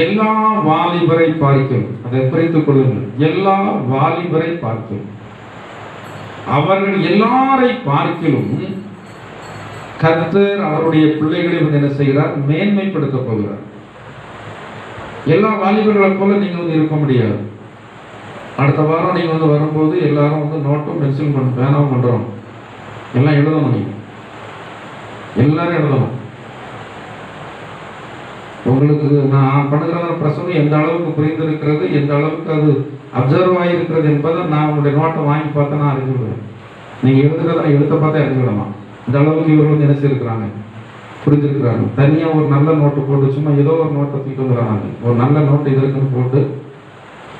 எல்லா வாலிபரை பார்க்கும், அதை குறித்துக் கொள்ளுங்கள், எல்லா வாலிபரை பார்க்கும், அவர்கள் எல்லாரை பார்க்கிலும் கர்த்தர் அவருடைய பிள்ளைகளை என்ன செய்கிறார்? மேன்மைப்படுத்த போகிறார். எல்லா வாலிபர்களை போல நீங்க இருக்க முடியாது. அடுத்த வாரம் நீங்க வரும்போது எல்லாரும் நோட்டும் பென்சில் பேனாவும் பண்றோம், எல்லாம் எழுதணும், நீங்க எல்லாரும் எழுதணும். உங்களுக்கு நான் பண்ணுகிற பிரசங்கம் எந்த அளவுக்கு புரிந்திருக்கிறது, எந்த அளவுக்கு அது அப்சர்வ் ஆகியிருக்கிறது என்பதை நான் உங்களுடைய நோட்டை வாங்கி பார்த்தா நான் அறிஞ்சுவிடுவேன். நீங்க எழுத பார்த்தா அறிஞ்சுவிடலாம். இந்த அளவுக்கு இவர்கள் என்ன செய்யிருக்கிறாங்க, புரிஞ்சிருக்கிறாங்க. தனியா ஒரு நல்ல நோட்டு போட்டு சும்மா ஏதோ ஒரு நோட்டை தூக்கிட்டு வந்துடுறாங்க. ஒரு நல்ல நோட்டு இதற்குன்னு போட்டு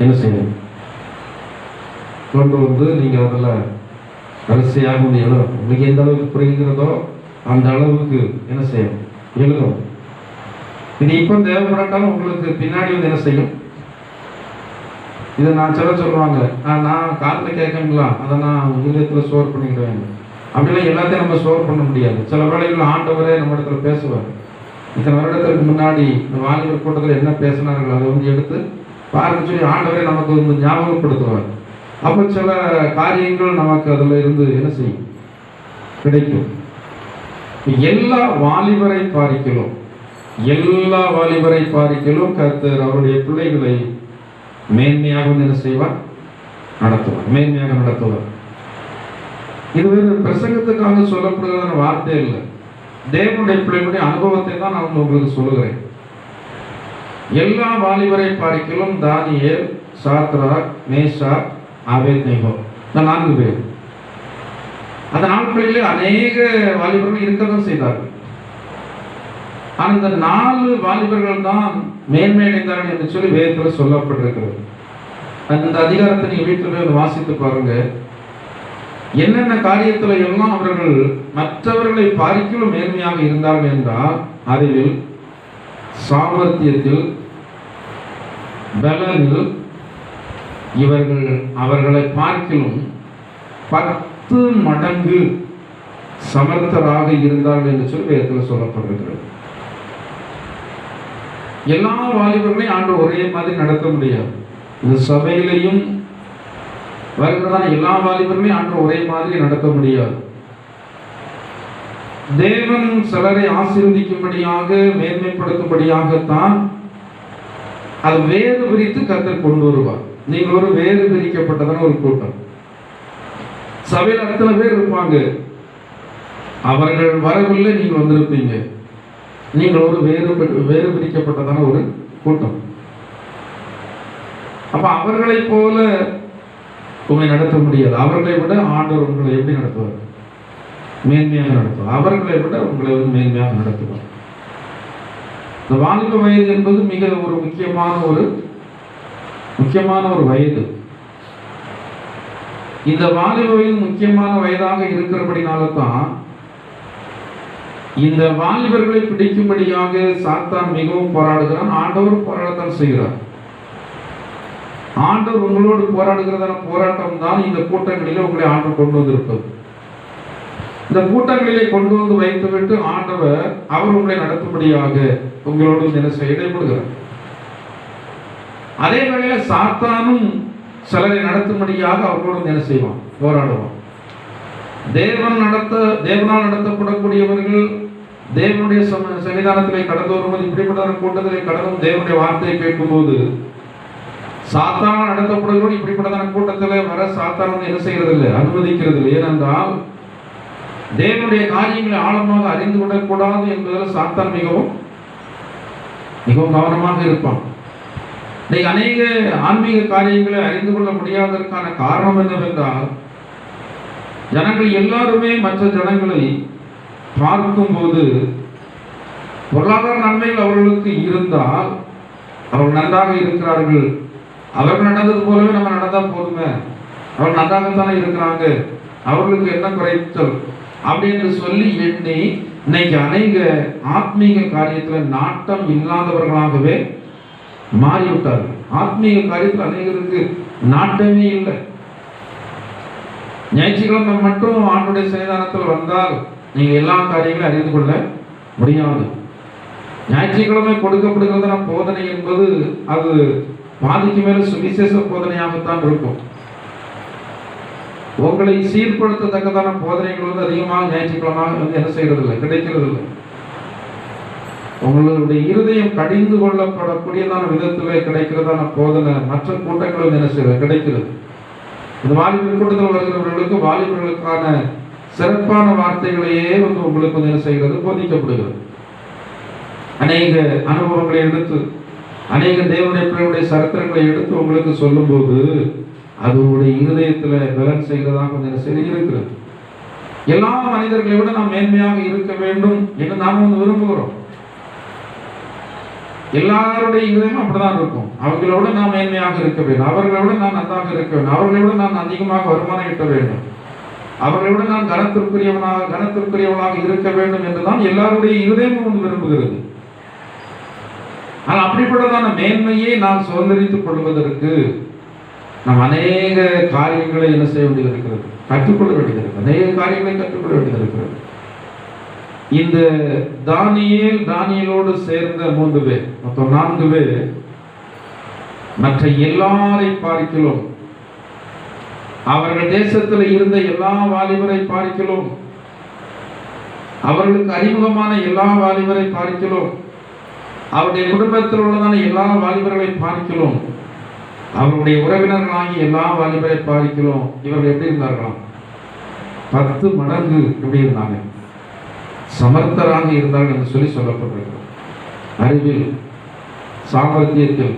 என்ன செய்யணும், கொண்டு நீங்க அதில் வரிசையாக எழுதணும். உங்களுக்கு எந்த அளவுக்கு புரிகிறதோ அந்த அளவுக்கு என்ன செய்யணும், எழுதணும். இது இப்போ தேவைப்படாட்டாலும் உங்களுக்கு பின்னாடி என்ன செய்யும். இதை நான் சொல்லுவாங்க, நான் காதில் கேட்கணுங்களா, அதை நான் இதயத்தில் ஸ்டோர் பண்ணிக்கிடுவேன். அப்படிலாம் எல்லாத்தையும் நம்ம ஸ்டோர் பண்ண முடியாது. சில வேளைகளில் ஆண்டவரே நம்ம இடத்துல பேசுவார். இத்தனை வருடத்திற்கு முன்னாடி இந்த வாலிபர் கூட்டத்தில் என்ன பேசினார்கள் அதை எடுத்து பார்க்க சொல்லி ஆண்டவரே நமக்கு ஞாபகப்படுத்துவார். அப்போ சில காரியங்கள் நமக்கு அதில் இருந்து என்ன செய்யும், கிடைக்கும். எல்லா வாலிபரை பார்க்கிறோம், எல்லா வாலிபரை பார்க்கிறோம் கர்த்தர் அவருடைய பிள்ளைகளை மேன்மையாக என்ன செய்வார், நடத்துவார், மேன்மையாக நடத்துவார். இது ஒரு பிரசங்கத்துக்காக சொல்லப்படுகிற வார்த்தை இல்லை, தேவனுடைய பிள்ளைகளுடைய அனுபவத்தை தான் நான் உங்களுக்கு சொல்லுகிறேன். எல்லா வாலிபரை பார்க்கிறோம் தானியேல், சாத்ராக், மேஷாக், ஆபேத்நேகோ, இந்த 4 பேர். அந்த நாட்களிலே அநேக வாலிபர்கள் இருக்கதான் செய்தார்கள். ஆனால் இந்த 4 வாலிபர்கள் தான் மேன்மை அடைந்தார்கள் என்று சொல்லி வேதத்தில் சொல்லப்பட்டிருக்கிறது. அந்த அதிகாரத்தை நீங்க வீட்டில் போய் வாசித்து பாருங்க. என்னென்ன காரியத்தில் எல்லாம் அவர்கள் மற்றவர்களை பார்க்கிலும் மேன்மையாக இருந்தார்கள் என்றால் அறிவில், சாமர்த்தியத்தில், பலனில் இவர்கள் அவர்களை பார்க்கிலும் 10 மடங்கு சமர்த்தராக இருந்தார்கள் என்று சொல்லி வேதத்தில் சொல்லப்பட்டிருக்கிறது. எல்லா வாலிபர்களையும் ஆண்டு ஒரே மாதிரி நடத்த முடியாது. இந்த சபையிலையும் வருகிறதான எல்லா வாலிபர்களையும் ஆண்டு ஒரே மாதிரி நடத்த முடியாது. தேவன் சிலரை ஆசீர்வதிக்கும்படியாக, மேன்மைப்படுத்தும்படியாகத்தான் அது வேறு பிரித்து கர்த்தர் கொண்டு வருவார். நீங்கள் ஒரு வேறு பிரிக்கப்பட்டதான ஒரு கூட்டம். சபையில் அத்தனை பேர் இருப்பாங்க, அவர்கள் வரவில்லை, நீங்கள் வந்திருப்பீங்க. நீங்கள் ஒரு வேறு பிரிக்கப்பட்டதான ஒரு கூட்டம். அப்ப அவர்களை போல உங்களை நடத்த முடியாது. அவர்களை விட ஆண்டவர் உங்களை எப்படி நடத்துவார், மேன்மையாக நடத்துவார். அவர்களை விட உங்களை மேன்மையாக நடத்துவார். இந்த வாலிப வயது என்பது மிக ஒரு முக்கியமான ஒரு வயது. இந்த வாலிப வயது முக்கியமான வயதாக இருக்கிறபடினால தான் இந்த வாலிபர்களை பிடிக்கும்படியாக சாத்தான் மிகவும் போராடுகிறான். ஆண்டவர் போராடத்தான் செய்கிறார். ஆண்டவர் உங்களோடு போராடுகிறதான போராட்டம் தான் இந்த கூட்டங்களிலே உங்களை ஆண்டவர் கொண்டு வந்திருப்பது. இந்த கூட்டங்களிலே கொண்டு வந்து வைத்துவிட்டு ஆண்டவர் அவர் உங்களை நடத்தும்படியாக உங்களோடு இடைப்படுகிறார். அதே வேளையில சாத்தானும் சிலரை நடத்தும்படியாக அவர்களோடு என்ன செய்வான், போராடுவான். தேவனால் நடத்தப்படக்கூடியவர்கள் தேவனுடைய சன்னிதானத்திலே கடந்து வரும்போது, இப்படிப்பட்ட கூட்டத்திலே கடந்தும் தேவனுடைய வார்த்தையை கேட்கும்போது, சாத்தானால் நடத்தப்படுகிறோம் இப்படிப்பட்டதான கூட்டத்தில் வர சாத்தான் என்ன செய்கிறது இல்லை, அனுமதிக்கிறது இல்லை. ஏனென்றால் தேவனுடைய காரியங்களை ஆழமாக அறிந்து கொள்ளக்கூடாது என்பதில் சாத்தான் மிகவும் கவனமாக இருப்பான். இன்னைக்கு அநேக ஆன்மீக காரியங்களை அறிந்து கொள்ள முடியாததற்கான காரணம் என்னவென்றால், ஜனங்கள் எல்லாருமே மற்ற ஜனங்களை பார்க்கும்போது பொருளாதார நன்மைகள் அவர்களுக்கு இருந்தால் அவர்கள் நன்றாக இருக்கிறார்கள், அவர்கள் நடந்தது போலவே நம்ம நடந்தால் போதுமே, அவர்கள் நன்றாகத்தானே இருக்கிறாங்க, அவர்களுக்கு என்ன குறைத்தல் அப்படின்னு சொல்லி எண்ணி இன்னைக்கு அநேக ஆத்மீக காரியத்தில் நாட்டம் இல்லாதவர்களாகவே மாறிவிட்டார்கள். ஆத்மீக காரியத்தில் அநேகருக்கு நாட்டமே இல்லை. ஞாயிற்றுக்கிழமை மட்டும் ஆண்டுடைய சன்னிதானத்தில் வந்தால் நீங்க எல்லா காரியங்களையும் அறிந்து கொள்ள முடியாது. ஞாயிற்றுக்கிழமை கொடுக்கப்படுகிறதான போதனை என்பது அது பாதிக்கு மேல சுவிசேஷ போதனையாகத்தான் இருக்கும். உங்களை சீர்படுத்தத்தக்கதான போதனைகள் வந்து அதிகமாக ஞாயிற்றுக்கிழமை வந்து என்ன செய்யறது இல்லை, கிடைக்கிறது இல்லை. உங்களுடைய இருதயம் கடிந்து கொள்ளப்படக்கூடியதான விதத்தில் கிடைக்கிறதான போதனை மற்ற கூட்டங்களும் என்ன செய்யறது கிடைக்கிறது. இந்த வாலிபர் கூட்டத்தில் வருகிறவர்களுக்கு வாலிபர்களுக்கான சிறப்பான வார்த்தைகளையே வந்து உங்களுக்கு வந்து என்ன செய்கிறது போதிக்கப்படுகிறது. அநேக அனுபவங்களை எடுத்து அநேக தேவனுடைய பிள்ளைகளுடைய சரித்திரங்களை எடுத்து உங்களுக்கு சொல்லும்போது அது உங்களுடைய இருதயத்துல பலன் செய்கிறதாக கொஞ்சம் சரி இருக்கிறது. எல்லா மனிதர்களை விட நாம் மேன்மையாக இருக்க வேண்டும் என்று நாம் வந்து விரும்புகிறோம். எல்லாருடைய இதயமும் அப்படிதான் இருக்கும். அவர்களோட நாம் மேன்மையாக இருக்க வேண்டும், அவர்களை விட நான் நன்றாக இருக்க வேண்டும், அவர்களை விட நான் அதிகமாக வருமானம் ஈட்ட வேண்டும், அவர்களை விட நான் கனத்திற்குரியவனாக இருக்க வேண்டும் என்றுதான் எல்லாருடைய இருதயமும் வந்து விரும்புகிறது. ஆனால் அப்படிப்பட்டதான மேன்மையை நாம் சுதந்திரித்துக் கொள்வதற்கு நாம் அநேக காரியங்களை என்ன செய்ய வேண்டியது இருக்கிறது, கற்றுக்கொள்ள வேண்டியது இருக்கிறது. அநேக காரியங்களை கற்றுக்கொள்ள வேண்டியது இருக்கிறது. இந்த தானியேலோடு சேர்ந்த 3 பேர், மொத்தம் 4 பேர் மற்ற எல்லாரை பார்க்கிலும், அவர்கள் தேசத்தில் இருந்த எல்லா வாலிபரை பார்க்கிலும், அவர்களுக்கு அறிமுகமான எல்லா வாலிபரை பார்க்கிலும், அவருடைய குடும்பத்தில் உள்ளதான எல்லா வாலிபர்களை பார்க்கிலும், அவருடைய உறவினர்களாகி எல்லா வாலிபரை பார்க்கிலும் இவர்கள் எப்படி இருந்தார்களாம்? 10 மடங்கு எப்படி இருந்தாங்க? சமர்த்தராக இருந்தார்கள் என்று சொல்லி சொல்லப்பட்டிருக்கிறது. அறிவில், சாமர்த்தியத்தில்,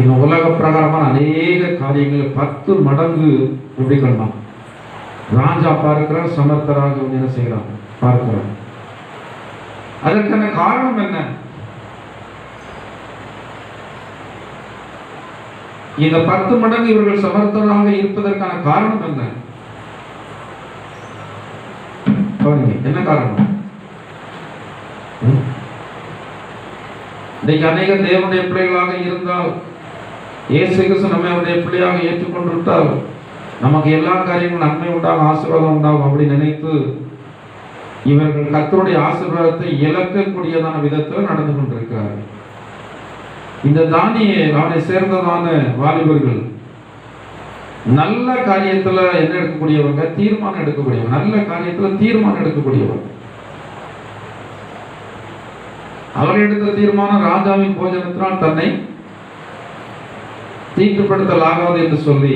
இந்த உலக பிரகாரமான அநேக காரியங்கள் 10 மடங்கு எப்படி கண்டான்? ராஜா பார்க்கிறார், சமர்த்தராக என்ன செய்கிறார் பார்க்கிறார். அதற்கான காரணம் என்ன? இந்த 10 மடங்கு இவர்கள் சமர்த்தராக இருப்பதற்கான காரணம் என்ன? என்ன காரணம்? இன்னைக்கு அநேக தேவனுடைய பிள்ளைகளாக இருந்தால், இயேசு கிறிஸ்து நம்மை அவருடைய பிள்ளையாக ஏற்றுக்கொண்டு விட்டால் நமக்கு எல்லா காரியங்களும் நன்மை உண்டாகும், ஆசீர்வாதம் உண்டாகும் அப்படி நினைத்து இவர்கள் கர்த்தருடைய ஆசீர்வாதத்தை இழக்கக்கூடியதான விதத்தில் நடந்து கொண்டிருக்கிறார்கள். இந்த தானியேல் அவனை சேர்ந்ததான வாலிபர்கள் நல்ல காரியத்துல என்ன எடுக்கக்கூடியவங்க? தீர்மானம் எடுக்கக்கூடியவங்க. நல்ல காரியத்துல தீர்மானம் எடுக்கக்கூடியவங்க. அவர் எடுத்த தீர்மானம் ராஜாவின் போஜனத்தினால் தன்னை தீட்டுப்படுத்தலாகாது என்று சொல்லி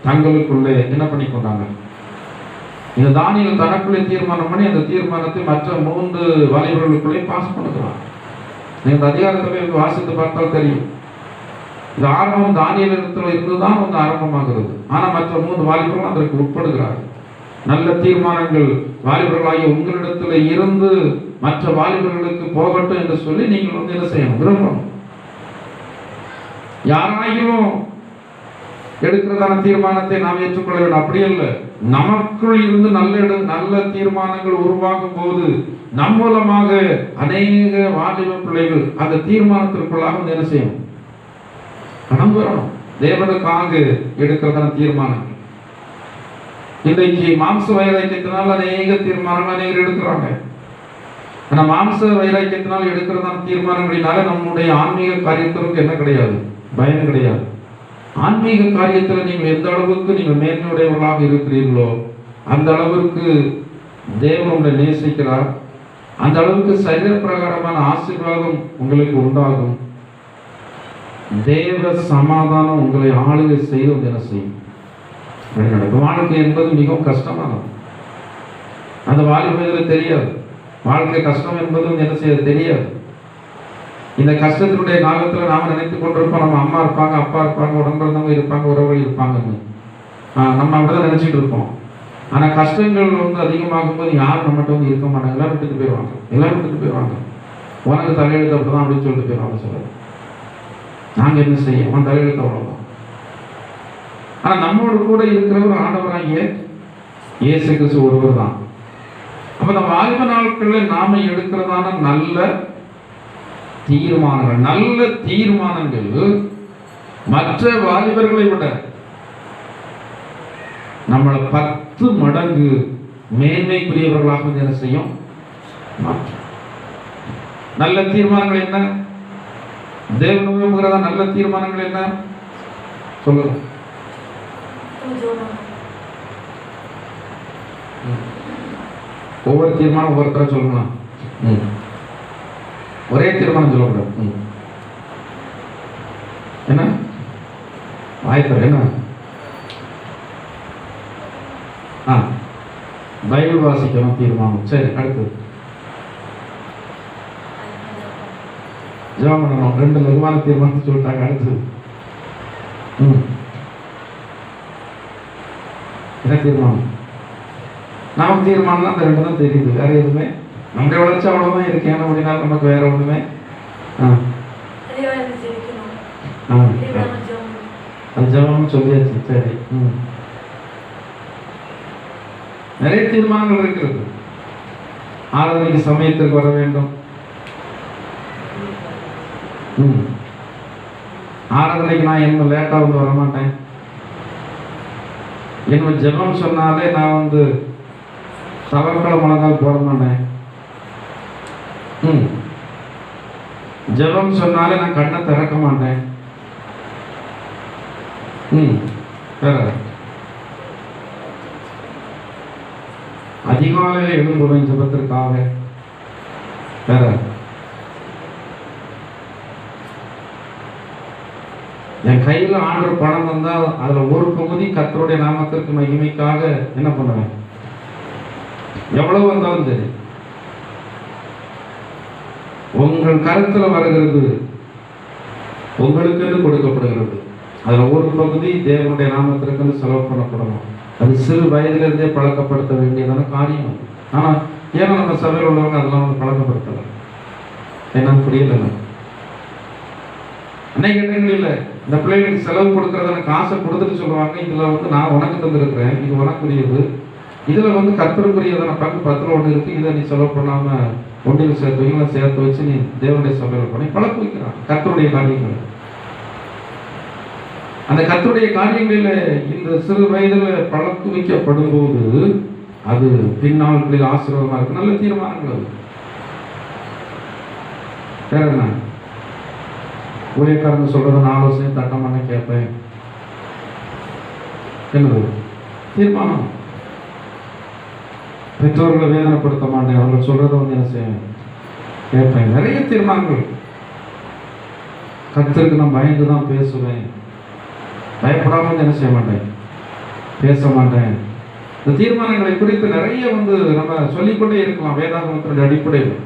தங்களுக்குள்ளே என்ன பண்ணி கொண்டாங்க. இந்த தானியேல் தனக்குள்ளே தீர்மானம் பண்ணி அந்த தீர்மானத்தை மற்ற 3 வாலிபர்களுக்குள்ளே பாஸ் பண்ணுகிறான். இந்த அதிகாரத்தை வாசித்து பார்த்தால் தெரியும். இந்த ஆரம்பம் தானியேல் இடத்துல இருந்துதான் வந்து ஆரம்பமாகிறது. ஆனால் மற்ற 3 வாலிபர்கள் அதற்கு உட்படுகிறார்கள். நல்ல தீர்மானங்கள் வாலிபர்களாகிய உங்களிடத்துல இருந்து மற்ற வாலிபர்களுக்கு போகட்டும் என்று சொல்லி நீங்கள் வந்து என்ன செய்யணும்? விரும்பணும். யாராயிலும் எடுக்கிறதான தீர்மானத்தை நாம் ஏற்றுக்கொள்ள வேண்டும் அப்படி அல்ல. நமக்குள் இருந்து நல்ல தீர்மானங்கள் உருவாகும் போது நம் மூலமாக அநேக வாலிப பிள்ளைகள் அந்த தீர்மானத்திற்குள்ளாக என்ன செய்யணும்? கடந்து வரணும். தேவனுக்காக எடுக்கிறதான தீர்மானங்கள். இன்றைக்கு மாம்ச வைராக்கியத்தினால் அநேக தீர்மானங்கள் அநேகர் எடுக்கிறாங்க. ஆனா மாம்ச வைராக்கியத்தினால் எடுக்கிறதான தீர்மானங்களினால நம்முடைய ஆன்மீக காரியத்திற்கு என்ன கிடையாது? பயன் கிடையாது. ஆன்மீக காரியத்தில் நீங்கள் எந்த அளவுக்கு நீங்கள் மேன்மையுடையவர்களாக இருக்கிறீர்களோ அந்த அளவிற்கு தேவன் உங்களை நேசிக்கிறார். அந்த அளவுக்கு சரீர பிரகாரமான ஆசீர்வாதம் உங்களுக்கு உண்டாகும். தேவ சமாதானம் உங்களை ஆளுகை செய்து என்ன செய்யும்? வாழ்க்கை என்பது மிகவும் கஷ்டமானது. அந்த வாலிபத்தில் தெரியாது. வாழ்க்கை கஷ்டம் என்பது என்ன செய்ய தெரியாது. இந்த கஷ்டத்தினுடைய காலத்தில் நாம் நினைத்துக் கொண்டிருப்போம் நம்ம அம்மா இருப்பாங்க, அப்பா இருப்பாங்க, உடன்பிறந்தவங்க இருப்பாங்க, உறவுகள் இருப்பாங்கன்னு நம்ம அப்படிதான் நினைச்சிட்டு இருப்போம். ஆனால் கஷ்டங்கள் வந்து அதிகமாகும் போது யாரும் நம்மகிட்ட வந்து இருக்க மாட்டாங்க. எல்லாரும் விட்டுட்டு போயிடுவாங்க. எல்லாரும் விட்டுட்டு போயிடுவாங்க. உனக்கு தலையெழுத்து அப்படிதான் அப்படின்னு சொல்லிட்டு போயிடுவாங்க. சொல்லுவாங்க நாங்கள் என்ன செய்ய அவன் தலையெழுத்து அவ்வளோதான். ஆனால் நம்மோடு கூட இருக்கிறவர் ஆண்டவராகிய இயேசு கிறிஸ்து ஒருவர் தான். அப்போ நம்ம வாலிப நாட்களில் நாம எடுக்கிறதான நல்ல தீர்மானங்கள் மற்ற வாலிபர்களை விட நம்மளை 10 மடங்கு மேன்மைக்குரியவர்களாக என்ன செய்யும்? நல்ல தீர்மானங்கள் என்ன? தேவன் விரும்புகிறதா நல்ல தீர்மானங்கள் என்ன? சொல்லுங்க. ஒவ்வொரு தீர்மானம் ஒவ்வொருத்தர சொல்லணும். ஒரே தீர்மானம் சொல்லக்கூடாது. என்ன வாய்ப்பு? என்ன? பைபிள் வாசிக்கணும் தீர்மானம். சரி, அடுத்தது ஜெபம் பண்ணணும். 2 லகுவான தீர்மானத்தை சொல்லிட்டாங்க. அடுத்தது என்ன தீர்மானம்? நாம் தீர்மானம் அந்த 2 தான் தெரியுது. வேற எதுவுமே நம்முடைய வளர்ச்சி அவ்வளவுதான் இருக்கு. ஏன்னா அப்படின்னா நமக்கு வேற ஒண்ணுமே அது ஜெபம்னு சொல்லியாச்சு. சரி, நிறைய தீர்மானங்கள் இருக்கிறது. ஆராதனைக்கு சமயத்திற்கு வர வேண்டும். ஆராதனைக்கு நான் என்ன லேட்டா வந்து வரமாட்டேன். என்ன ஜெபம் சொன்னாலே நான் வந்து தவறுகளை முழங்கால் போட மாட்டேன். ஜெபம் சொன்னாலே நான் கண்ணை திறக்க மாட்டேன். வேற அதிகாலையில் எழும்புவேன் ஜெபத்திற்காக. வேற என் கையில் ஆண்டவர் பணம் வந்தால் அதுல ஒரு பகுதி கர்த்தருடைய நாமத்திற்கு மகிமைக்காக என்ன பண்ணுவேன். எவ்வளவு வந்தாலும் சரி, உங்கள் கருத்துல வருகிறது, உங்களுக்கு கொடுக்கப்படுகிறது. அதுல ஒரு பகுதி தேவனுடைய நாமத்திற்கு செலவு பண்ணப்படணும். அது சிறு வயதிலிருந்தே பழக்கப்படுத்த வேண்டியதான காரியம். ஆனா ஏன்னா நம்ம சபையில் உள்ளவங்க அதெல்லாம் வந்து பழக்கப்படுத்தல. என்ன புரியல? அன்னைக்கு இடங்களில் இந்த பிள்ளைகளுக்கு செலவு கொடுக்கறதான காசை கொடுத்துட்டு சொல்லுவாங்க, இதுல வந்து நான் உனக்கு தந்திருக்கிறேன், இது உனக்குரியது, இதுல வந்து கர்த்தருக்குரியதான பங்கு 10ல் 1 இருக்கு, இதை நீ செலவு பண்ணாம ஒன்றில் சேர்த்து வச்சு நீ தேவனுடைய சபையில் பண்ணி பழக்க வைக்கிறான். கர்த்தருடைய காரியங்கள், அந்த கர்த்தருடைய காரியங்களில் இந்த சிறு வயதில் பழக்க வைக்கப்படும் போது அது பின்னாட்களில் ஆசீர்வாதமா இருக்கு. நல்ல தீர்மானங்கள். அது வேற என்ன? ஊழியக்காரங்க சொல்றத நான் ஆலோசனை தட்டம் பண்ண கேட்பேன். என்னது தீர்மானம்? பெற்றோர்களை வேதனைப்படுத்த மாட்டேன், அவங்க சொல்றத வந்து என்ன செய்வேன், கேட்பேன். நிறைய தீர்மானங்கள். கர்த்தருக்கு நான் பயந்து தான் பேசுவேன், பயப்படாமல் என்ன செய்ய மாட்டேன், பேச மாட்டேன். இந்த தீர்மானங்களை குறித்து நிறைய வந்து நம்ம சொல்லிக்கொண்டே இருக்கலாம் வேதாகமத்தினுடைய அடிப்படையில்.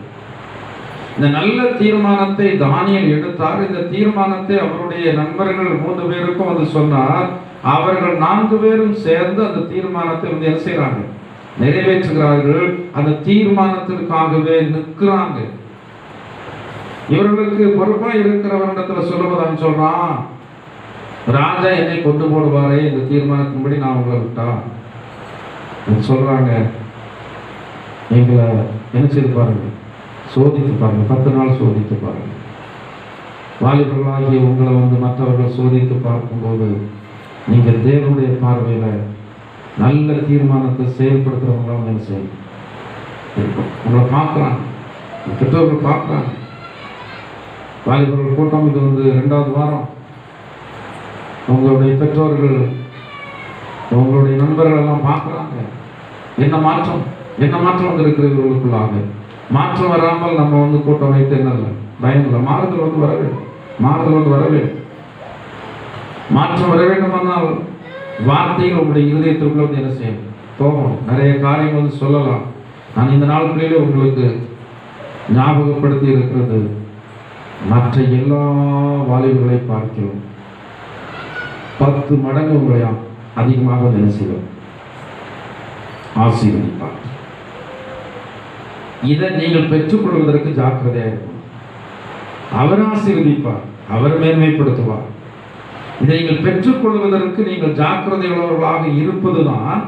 இந்த நல்ல தீர்மானத்தை தானியேல் எடுத்தார். இந்த தீர்மானத்தை அவருடைய நண்பர்கள் 3 பேருக்கும் வந்து சொன்னார். அவர்கள் 4 பேரும் சேர்ந்து அந்த தீர்மானத்தை வந்து என்ன செய்யறாங்க, நிறைவேற்றுகிறார்கள். அந்த தீர்மானத்திற்காகவே நிற்கிறாங்க. இவர்களுக்கு பொறுப்பா இருக்கிறவரிடத்துல சொல்லுவதான் சொல்றான், ராஜா என்னை கொண்டு போடுவாரே, இந்த தீர்மானத்தின்படி நான் உங்களை விட்டா சொல்றாங்க. எங்களை என்ன செய்து பாருங்க, சோதித்து பாருங்க, 10 நாள் சோதித்து பாருங்க. வாலிபர்களாகிய உங்களை வந்து மற்றவர்கள் சோதித்து பார்க்கும்போது நீங்கள் தேவனுடைய பார்வையில நல்ல தீர்மானத்தை செயல்படுத்துறவங்களாம் என்ன செய்யும், உங்களை பார்க்குறாங்க, பெற்றோர்கள் பார்க்குறாங்க. வாலிபர்கள் கூட்டம் இது வந்து 2வது வாரம். உங்களுடைய பெற்றோர்கள் உங்களுடைய நண்பர்கள் எல்லாம் பார்க்குறாங்க. என்ன மாற்றம் வந்திருக்கிற இவர்களுக்குள்ளாக. மாற்றம் வராமல் நம்ம வந்து கூட்டம் வைத்து என்ன இல்லை, பயம் இல்லை. மாறுதல் வந்து வர வேண்டும். மாற்றம் வர வேண்டுமானால் வார்த்தைகள் உங்களுடைய இருதயத்திற்குள்ள வந்து என்ன செய்யணும், போகணும். நிறைய காரியங்கள் வந்து சொல்லலாம். நான் இந்த நாட்களிலே உங்களுக்கு ஞாபகப்படுத்தி இருக்கிறது, மற்ற எல்லா வாலிபர்களை பார்க்கிறோம் 10 மடங்கு உங்களை அதிகமாக என்ன செய்வோம், ஆசீர்வதிப்பார். இதை நீங்கள் பெற்றுக்கொள்வதற்கு ஜாக்கிரதையாக இருக்கும். அவர் ஆசீர்வதிப்பார், அவர் மேன்மைப்படுத்துவார். இதை நீங்கள் பெற்றுக்கொள்வதற்கு நீங்கள் ஜாக்கிரதையுள்ளவர்களாக இருப்பதுதான்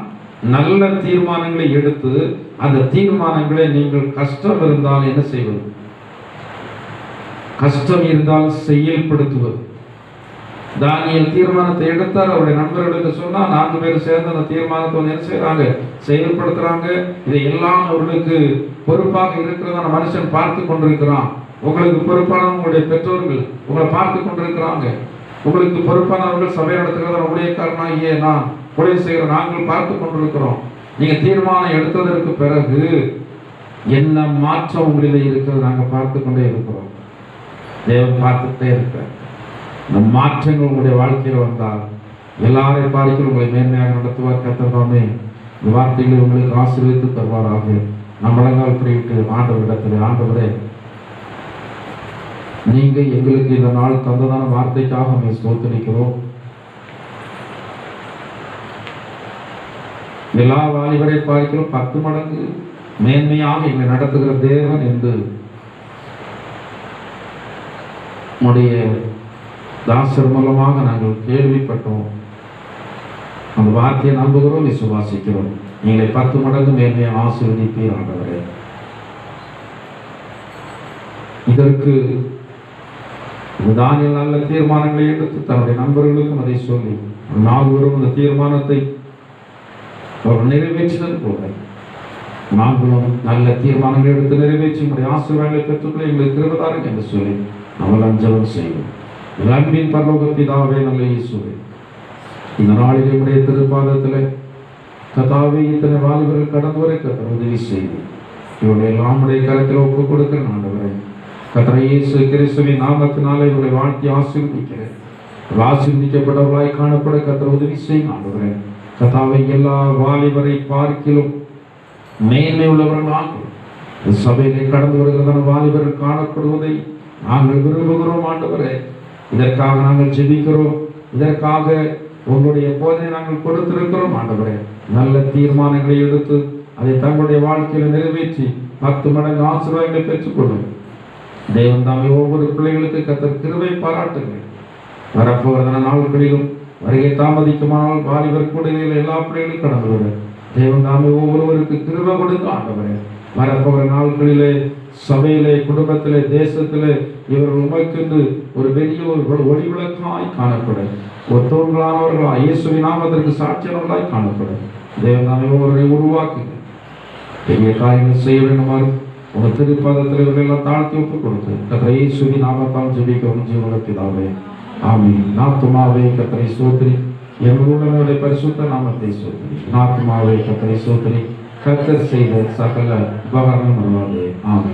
நல்ல தீர்மானங்களை எடுத்து அந்த தீர்மானங்களை நீங்கள் கஷ்டம் இருந்தால் என்ன செய்வது, கஷ்டம் இருந்தால் செயல்படுத்துவது. தானியேல் தீர்மானத்தை எடுத்தார், அவருடைய நண்பர்களுக்கு சொன்னா 4 பேர் சேர்ந்து அந்த தீர்மானத்தை வந்து என்ன செய்யறாங்க, செயல்படுத்துறாங்க. இதை எல்லாம் அவர்களுக்கு பொறுப்பாக இருக்கிறதான மனுஷன் பார்த்து கொண்டிருக்கிறான். உங்களுக்கு பொறுப்பான உங்களுடைய பெற்றோர்கள் உங்களை பார்த்து கொண்டிருக்கிறாங்க. உங்களுக்கு பொறுப்பானவர்கள் சபை நடத்துகிறத ஊழியக்காரனாகிய நான் ஊழிய செய்கிற நாங்கள் பார்த்து கொண்டிருக்கிறோம். நீங்க தீர்மானம் எடுத்ததற்கு பிறகு என்ன மாற்றம் உங்களிலே இருக்கிறது நாங்கள் பார்த்து கொண்டே இருக்கிறோம். தேவன் பார்த்துட்டே இருக்கிறார். இந்த மாற்றங்கள் உங்களுடைய வாழ்க்கையில் வந்தால் எல்லாரையும் பார்த்து உங்களை மேன்மையாக நடத்துவார். கர்த்தர் இந்த வார்த்தைகளை உங்களுக்கு ஆசீர்வதித்து தருவாராக. நம்மளங்கால் பிரிவிட்டு ஆண்டவரிடத்தில், ஆண்டவரே நீங்க எங்களுக்கு இந்த நாள் தந்ததான வார்த்தைக்காக நம்ம ஸ்தோத்திரிக்கிறோம். எல்லா வாலிபரை பார்க்கிறோம் 10 மடங்கு மேன்மையாக எங்களை நடத்துகிற தேவன் என்று உடைய தாசர் மூலமாக நாங்கள் கேள்விப்பட்டோம். அந்த வார்த்தையை நம்புகிறோம், விசுவாசிக்கிறோம். நீங்களை 10 மடங்கு மேன்மையாக ஆசீர்வதிப்பீர் ஆண்டவரே. இதற்கு தானியேல் நல்ல தீர்மானங்களை எடுத்து தன்னுடைய நண்பர்களுக்கும் அதை சொல்லி 4 பேரும் அந்த தீர்மானத்தை அவர் நிறைவேற்றினது போல நாங்களும் நல்ல தீர்மானங்களை எடுத்து நிறைவேற்றி உங்களுடைய ஆசீர்வாதங்களை பெற்றுக்கொள்ள எங்களுக்கு கிருபைதாருங்க என்று சொல்லி நாங்கள் அஞ்சலம் செய்வோம். அன்பின் பரலோக பிதாவே, நல்ல இயேசுவே, இந்த நாளிலே உடைய திருப்பாதத்தில் கர்த்தாவே இத்தனை வாலிபர்கள் கடந்து வரை கர்த்தர் உதவி செய்து இவருடைய எல்லாமுடைய கருத்தில் ஒப்புக் கொடுக்கிற ஆண்டவரே, கர்த்தர் இயேசு கிறிஸ்துவின் நாமத்தினாலே இவர்களை வாழ்த்தி ஆசீர்வதிக்கிறேன். ஆசீர்வதிக்கப்பட்டவர்களாய் காணப்பட கர்த்தர் உதவி செய்யும் ஆண்டவரே. கர்த்தாவே எல்லா வாலிபரை பார்க்கிலும் மேன்மை உள்ளவர்களாக சபையிலே கடந்து வருகிறதான வாலிபர்கள் காணப்படுவதை நாங்கள் விரும்புகிறோம் ஆண்டவரே. இதற்காக நாங்கள் ஜெபிக்கிறோம். இதற்காக உங்களுடைய போதனை நாங்கள் கொடுத்திருக்கிறோம் ஆண்டவரே. நல்ல தீர்மானங்களை எடுத்து அதை தங்களுடைய வாழ்க்கையில நிறைவேற்றி 10 மடங்கு ஆசீர்வாதங்களை பெற்றுக்கொள்ளும் தேவன் தாமே ஒவ்வொரு பிள்ளைகளுக்கு கர்த்தர் கிருபை பாராட்டுங்கள். வரப்போவதான நாட்களிலும் வருகை தாமதிக்குமானால் வாலிபர் கூடுகையில் எல்லா பிள்ளைகளும் கடந்து வரும் தேவன் தாமே ஒவ்வொருவருக்கு கிருபை கொடுக்க ஆண்டவரே. வரப்போகிற நாட்களிலே சபையிலே, குடும்பத்திலே, தேசத்திலே இவர்கள் உமக்கென்று ஒரு பெரிய ஒரு ஒளி விளக்காய் காணப்படும். ஒருத்தவர்களானவர்களாய் இயேசுவின் நாமத்திற்கு சாட்சியாளர்களாய் காணப்படும் தேவன் தாமே ஒவ்வொருவரை உருவாக்குங்க. பெரிய காரியங்கள் செய்ய வேண்டுமாறு உங்கள் திருப்பாதத்தில் இவர்கள் எல்லாம் தாழ்த்தி ஒப்புக் கொடுத்து கர்த்தர் இயேசுவின் நாமத்தால் ஜெபிக்கிறோம் ஜீவனுள்ள பிதாவே, ஆமென். நாத்துமாவே கர்த்தரை ஸ்தோத்திரி, எங்களுடைய பரிசுத்த நாமத்தை ஸ்தோத்திரி. நாத்துமாவே கர்த்தரை ஸ்தோத்திரி, கர்த்தர் செய்த சகல உபகாரங்கள் ஆமென்.